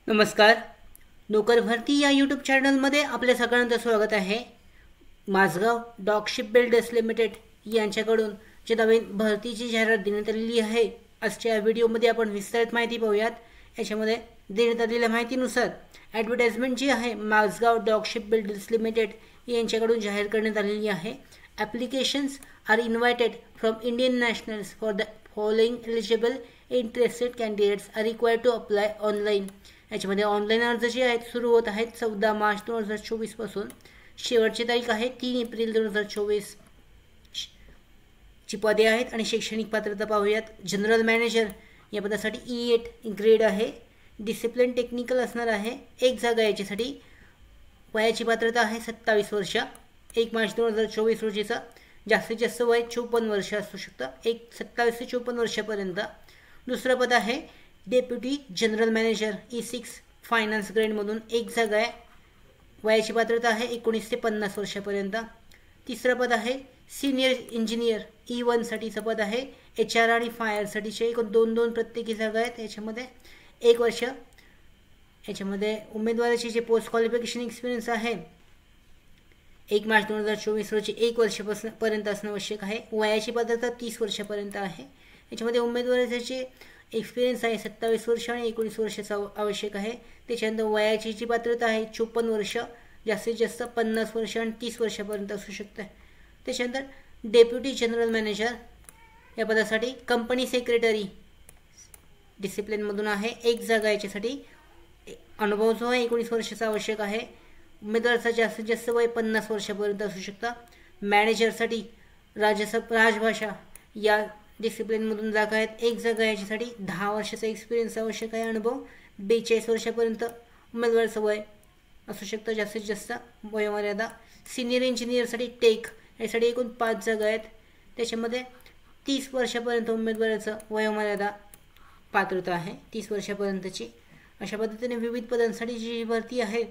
नमस्कार. नोकर भरती या यूट्यूब चॅनलमध्ये आपल्या सगळ्यांचं स्वागत आहे. Mazagon dock shipbuilders limited यांच्याकडून जे नवीन भरतीची जाहिरात देण्यात आलेली आहे, आजच्या व्हिडिओमध्ये आपण विस्तारित माहिती पाहूयात. याच्यामध्ये देण्यात आलेल्या माहितीनुसार ॲडव्हर्टाइजमेंट जी आहे Mazagon dock shipbuilders limited यांच्याकडून जाहीर करण्यात आलेली आहे. Applications are invited from Indian nationals for the following eligible interested candidates are required to apply online. याच्यामध्ये ऑनलाईन अर्ज जे आहेत सुरू होत आहेत 14 मार्च 2024 पासून. शेवटची तारीख आहे 3 एप्रिल 2024. ची पदे आहेत आणि शैक्षणिक पात्रता पाहूयात. जनरल मॅनेजर या पदासाठी E8 ग्रेड आहे. डिसिप्लिन टेक्निकल असणार आहे. एक जागा याच्यासाठी. वयाची पात्रता आहे 27 वर्ष. 1 मार्च 2024 रोजीचा. जास्तीत जास्त वय 54 वर्ष असू शकतं. 27 ते 54 वर्षापर्यंत. दुसरं पद आहे deputy general manager E6 finance ग्रेडमधून. एक जागा आहे. वयाची पात्रता आहे 19 ते 50 वर्षापर्यंत. तिसरं पद आहे सिनियर इंजिनियर E1 साठीचं पद आहे. HR आणि फायरसाठीचे एकूण 2 प्रत्येकी जागा आहेत. याच्यामध्ये 1 वर्ष. याच्यामध्ये उमेदवाराची जे पोस्ट क्वालिफिकेशन एक्सपिरियन्स आहे 1 मार्च 2024 रोजी 1 वर्षापर्यंत असणं आवश्यक आहे. वयाची पात्रता 30 वर्षापर्यंत आहे. याच्यामध्ये उमेदवाराचे एक्सपिरियन्स आहे 27 वर्ष आणि 19 वर्षाचा आवश्यक आहे. त्याच्यानंतर वयाची जी पात्रता आहे 54 वर्ष. जास्तीत जास्त 50 वर्ष आणि 30 वर्षापर्यंत असू शकते. त्याच्यानंतर डेप्युटी जनरल मॅनेजर या पदासाठी कंपनी सेक्रेटरी डिसिप्लिनमधून आहे. एक जागा याच्यासाठी. अनुभव जो आहे 19 वर्षाचा आवश्यक आहे. उमेदवाराचा जास्तीत जास्त वय 50 वर्षापर्यंत असू शकता. मॅनेजरसाठी राजभाषा या डिसिप्लिनमधून जागा आहेत. एक जागा याच्यासाठी. 10 वर्षाचा एक्सपिरियन्स आवश्यक आहे. अनुभव 42 वर्षापर्यंत उमेदवाराचं वय असू शकतं जास्तीत जास्त. वयोमर्यादा सिनियर इंजिनियरसाठी टेक यासाठी एकूण 5 जागा आहेत. त्याच्यामध्ये 30 वर्षापर्यंत उमेदवाराचं वयोमर्यादा पात्रता आहे 30 वर्षापर्यंतची. अशा पद्धतीने विविध पदांसाठी जी भरती आहे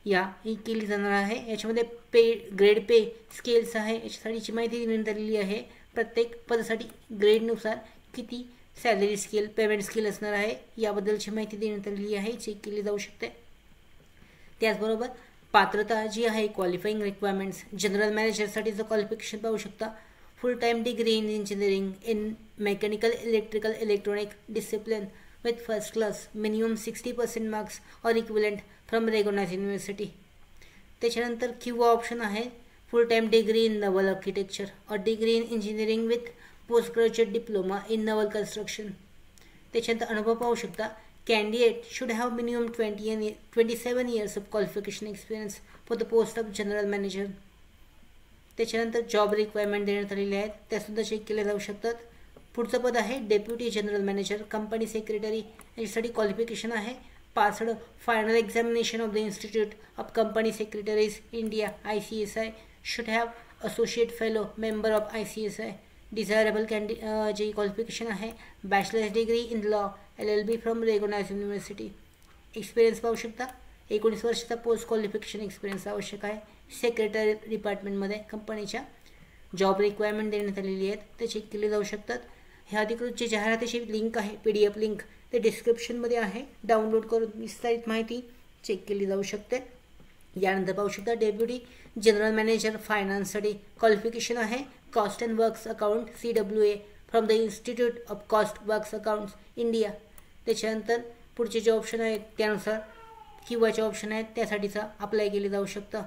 ही केली जाणार आहे. याच्यामध्ये ग्रेड पे स्केल्स आहे याच्यासाठीची माहिती देण्यात आलेली आहे. प्रत्येक पदासाठी ग्रेडनुसार किती सॅलरी स्केल पेमेंट स्केल असणार आहे याबद्दलची माहिती देण्यात आलेली आहे. चेक केली जाऊ शकते. त्याचबरोबर पात्रता जी आहे क्वालिफाईंग रिक्वायरमेंट्स जनरल मॅनेजरसाठीचं क्वालिफिकेशन पाहू शकता. Full time degree in engineering in mechanical electrical electronic discipline with first class minimum 60% marks or equivalent from recognized university. त्याच्यानंतर किंवा ऑप्शन आहे full time degree in naval architecture और degree in engineering with post graduate diploma in naval construction. त्याच्यानंतर अनुभव पाहू शकता. Candidate should have minimum 27 years of qualification experience for the post of general manager. त्याच्यानंतर job requirement देण्यात आलेल्या आहेत त्यासुद्धा चेक केल्या जाऊ शकतात. पुढचं पद आहे deputy general manager company secretary. याच्यासाठी क्वालिफिकेशन आहे passed final examination of the institute of company secretaries India ICSI. Should have associate fellow member of ICSI. Desirable जी क्वालिफिकेशन आहे bachelors degree in law LLB from recognized university. Experience पाहू शकता 19 वर्षाचा post qualification experience आवश्यक आहे. Secretary डिपार्टमेंटमध्ये कंपनीच्या. Job requirement देण्यात आलेली आहेत ते चेक केले जाऊ शकतात. ह्या अधिकृत जी जाहिरातीची लिंक आहे PDF लिंक ते डिस्क्रिप्शनमध्ये आहे. डाउनलोड करून विस्तारित माहिती चेक केली जाऊ शकते. यानंतर पाहू शकता डेप्युटी जनरल मॅनेजर फायनान्ससाठी क्वालिफिकेशन आहे cost and works account CWA from the institute of cost works accounts India. त्याच्यानंतर पुढचे जे ऑप्शन आहेत त्यानुसार किंवाचे ऑप्शन आहेत त्यासाठीचा अप्लाय केले जाऊ शकतं.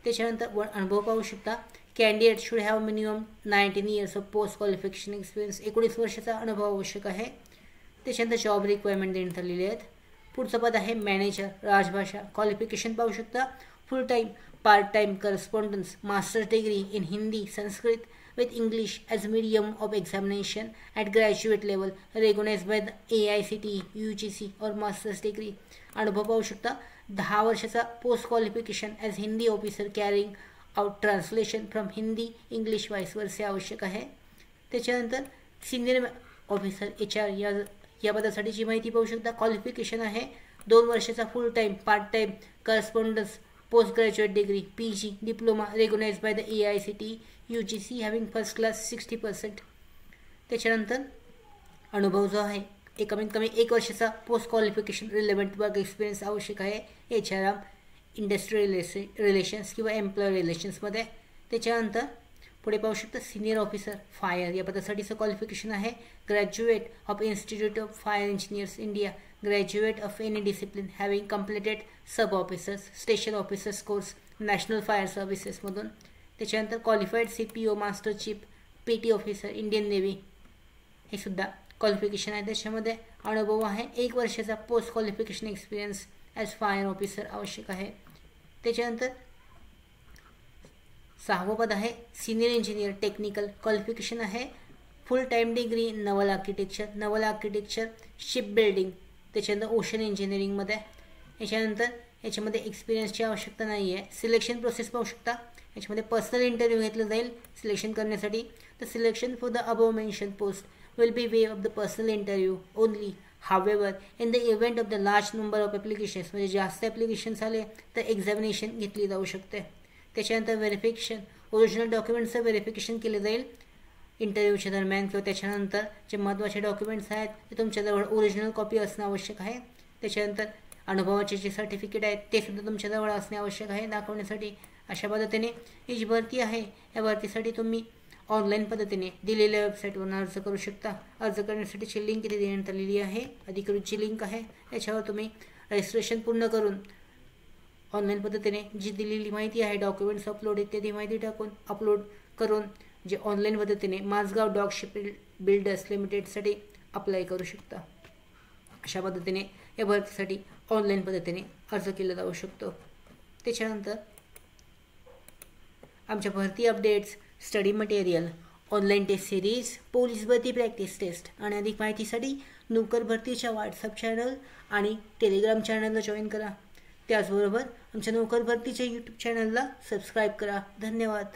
त्याच्यानंतर अनुभव पाहू शकता. Candidate should have minimum 19 years of post qualification experience. 19 वर्षाचा अनुभव आवश्यक आहे. त्याच्यानंतर जॉब रिक्वायरमेंट देण्यात आलेली आहेत. पुढचं पद आहे मॅनेजर राजभाषा. क्वालिफिकेशन पाहू शकता full time part time correspondence masters degree in Hindi Sanskrit with English as medium of examination at graduate level recognized by the AICTE UGC और मास्टर्स डिग्री. अनुभव पाहू शकता 10 वर्षाचा post qualification as Hindi officer carrying out translation from Hindi English vice versa आवश्यक आहे. त्याच्यानंतर senior officer HR या पदासाठीची माहिती पाहू शकता. क्वालिफिकेशन आहे 2 वर्षाचा full time part time correspondence post graduate degree PG diploma recognised by the AICTE UGC having first class 60%. त्याच्यानंतर अनुभव जो आहे कमीत कमी 1 वर्षाचा post qualification relevant work experience आवश्यक आहे HRM, इंडस्ट्रियल रिलेशन्स किंवा एम्प्लॉय रिलेशन्समध्ये. त्याच्यानंतर पुढे पाहू शकता सिनियर ऑफिसर फायर या पदासाठीचं क्वालिफिकेशन आहे graduate of institute of fire engineers India, graduate of any discipline having completed sub officers station officers course national fire सर्व्हिसेसमधून. त्याच्यानंतर qualified CPO master chief PT officer Indian navy हे सुद्धा qualification आहे. त्याच्यामध्ये अनुभव आहे 1 वर्षाचा post qualification experience as fire officer आवश्यक आहे. त्याच्यानंतर 6वं पद आहे सिनियर इंजिनियर टेक्निकल, क्वालिफिकेशन आहे फुल टाईम डिग्री नवल आर्किटेक्चर शिप बिल्डिंग, त्याच्यानंतर ओशन इंजिनिअरिंगमध्ये. याच्यामध्ये एक्सपिरियन्सची आवश्यकता नाही आहे. सिलेक्शन प्रोसेस पाहू शकता. याच्यामध्ये पर्सनल इंटरव्ह्यू घेतलं जाईल सिलेक्शन करण्यासाठी. तर selection for the above mention post will be way of the personal interview only. However in the event of the large number of applications म्हणजे जास्त ॲप्लिकेशन्स आले तर एक्झामिनेशन घेतली जाऊ शकते. त्याच्यानंतर व्हेरिफिकेशन ओरिजिनल डॉक्युमेंट्सचं व्हेरिफिकेशन केलं जाईल इंटरव्ह्यूच्या दरम्यान किंवा त्याच्यानंतर जे महत्त्वाचे डॉक्युमेंट्स आहेत ते तुमच्याजवळ ओरिजिनल कॉपी असणं आवश्यक आहे. त्याच्यानंतर अनुभवाचे जे सर्टिफिकेट आहेत ते सुद्धा तुमच्याजवळ असणे आवश्यक आहे दाखवण्यासाठी. अशा पद्धतीने ही जी भरती आहे या भरतीसाठी तुम्ही ऑनलाईन पद्धतीने दिलेल्या वेबसाईटवरून अर्ज करू शकता. अर्ज करण्यासाठीची लिंक इथे देण्यात आलेली आहे, अधिकृतची लिंक आहे. याच्यावर तुम्ही रजिस्ट्रेशन पूर्ण करून ऑनलाईन पद्धतीने जी दिलेली माहिती आहे डॉक्युमेंट्स अपलोड इत्यादी माहिती टाकून अपलोड करून जे ऑनलाईन पद्धतीने माझगाव डॉग शिप बिल्डर्स लिमिटेडसाठी अप्लाय करू शकता. अशा पद्धतीने या भरतीसाठी ऑनलाईन पद्धतीने अर्ज केला जाऊ शकतो. त्याच्यानंतर आमच्या भरती updates, study material, online test series, police भरती प्रॅक्टिस टेस्ट आणि अधिक माहितीसाठी नोकर भरतीच्या व्हॉट्सअप चॅनल आणि टेलिग्राम चॅनलला जॉईन करा. त्याचबरोबर आमच्या नोकर भरतीच्या यूट्यूब चॅनलला सबस्क्राईब करा. धन्यवाद.